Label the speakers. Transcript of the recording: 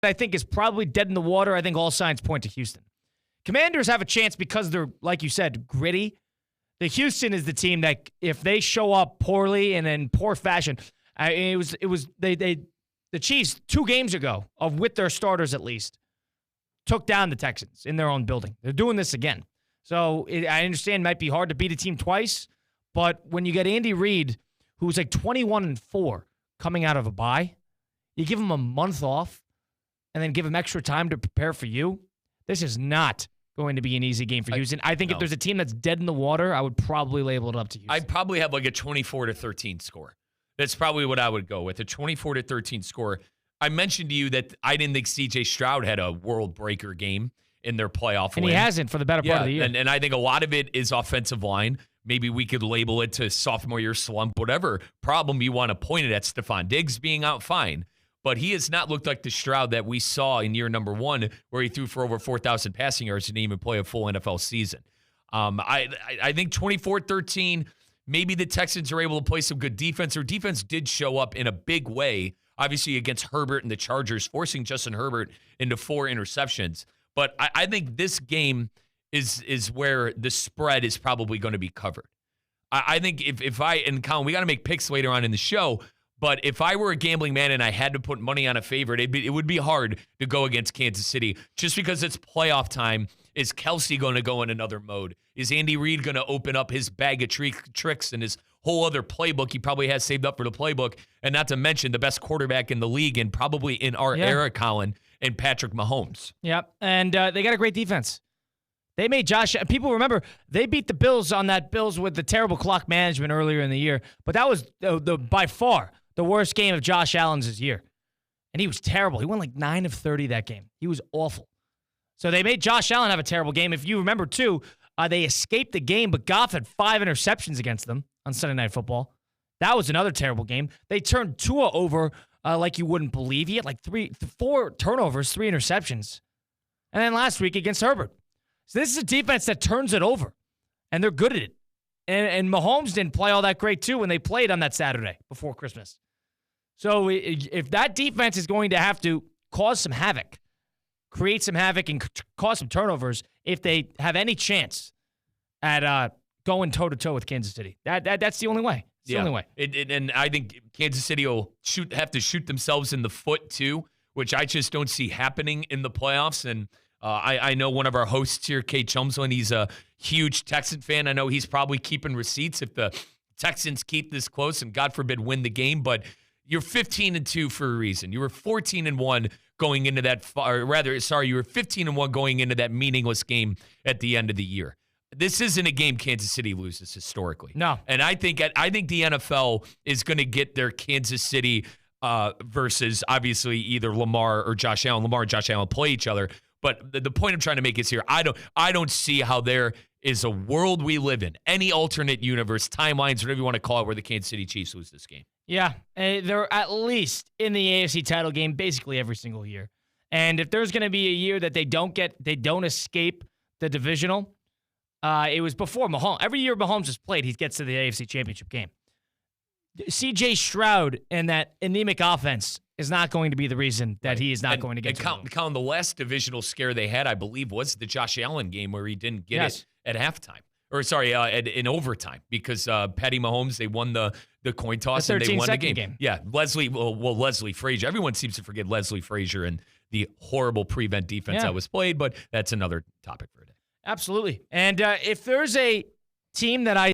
Speaker 1: I think is probably dead in the water. I think all signs point to Houston. Commanders have a chance because they're, like you said, gritty. The Houston is the team that if they show up poorly and in poor fashion, the Chiefs 2 games ago, with their starters at least, took down the Texans in their own building. They're doing this again. So I understand it might be hard to beat a team twice, but when you get Andy Reid, who's like 21-4 coming out of a bye, you give him a month off and then give him extra time to prepare for you. This is not going to be an easy game for Houston. I think if there's a team that's dead in the water, I would probably label it up to Houston.
Speaker 2: I'd probably have like a 24-13 score. That's probably what I would go with, a 24-13 score. I mentioned to you that I didn't think C.J. Stroud had a world breaker game in their playoff win.
Speaker 1: And he hasn't for the better part of the year.
Speaker 2: And I think a lot of it is offensive line. Maybe we could label it to sophomore year slump, whatever problem you want to point it at. Stephon Diggs being out, fine. But he has not looked like the Stroud that we saw in year number 1, where he threw for over 4,000 passing yards and didn't even play a full NFL season. I think 24-13, maybe the Texans are able to play some good defense. Their defense did show up in a big way, obviously against Herbert and the Chargers, forcing Justin Herbert into 4 interceptions. But I think this game is where the spread is probably going to be covered. I think if and Colin, we got to make picks later on in the show, but if I were a gambling man and I had to put money on a favorite, it would be hard to go against Kansas City just because it's playoff time. Is Kelsey going to go in another mode? Is Andy Reid going to open up his bag of tricks and his whole other playbook he probably has saved up for the playbook? And not to mention the best quarterback in the league and probably in our era, Colin, and Patrick Mahomes.
Speaker 1: Yep, and they got a great defense. They made Josh. People remember they beat the Bills on that Bills with the terrible clock management earlier in the year, but that was by far the worst game of Josh Allen's this year, and he was terrible. He went like 9 of 30 that game. He was awful. So they made Josh Allen have a terrible game. If you remember too, they escaped the game, but Goff had 5 interceptions against them on Sunday Night Football. That was another terrible game. They turned Tua over like you wouldn't believe. He had like 4 turnovers, 3 interceptions, and then last week against Herbert. So this is a defense that turns it over, and they're good at it. And Mahomes didn't play all that great, too, when they played on that Saturday before Christmas. So if that defense is going to have to cause some havoc, create some havoc, and cause some turnovers, if they have any chance at going toe-to-toe with Kansas City, that's the only way. It's the only way.
Speaker 2: And I think Kansas City will have to shoot themselves in the foot, too, which I just don't see happening in the playoffs. And I know one of our hosts here, Kate Chumslin, he's a huge Texan fan. I know he's probably keeping receipts if the Texans keep this close and, God forbid, win the game. But you're 15-2 for a reason. You were 14-1 going into that, you were 15-1 going into that meaningless game at the end of the year. This isn't a game Kansas City loses historically.
Speaker 1: No.
Speaker 2: And I think the NFL is going to get their Kansas City versus obviously either Lamar or Josh Allen. Lamar and Josh Allen play each other. But the point I'm trying to make is here, I don't see how there is a world we live in, any alternate universe, timelines, whatever you want to call it, where the Kansas City Chiefs lose this game.
Speaker 1: Yeah, they're at least in the AFC title game basically every single year. And if there's going to be a year that they don't escape the divisional, it was before Mahomes. Every year Mahomes has played, he gets to the AFC Championship game. C.J. Stroud and that anemic offense is not going to be the reason that he is not going to get to
Speaker 2: Colin, the last divisional scare they had, I believe, was the Josh Allen game where he didn't get it at halftime. Or, sorry, in overtime because Patty Mahomes, they won the coin toss and they won the game. Yeah, Leslie Frazier. Everyone seems to forget Leslie Frazier and the horrible prevent defense that was played, but that's another topic for today.
Speaker 1: Absolutely. And if there's a team that I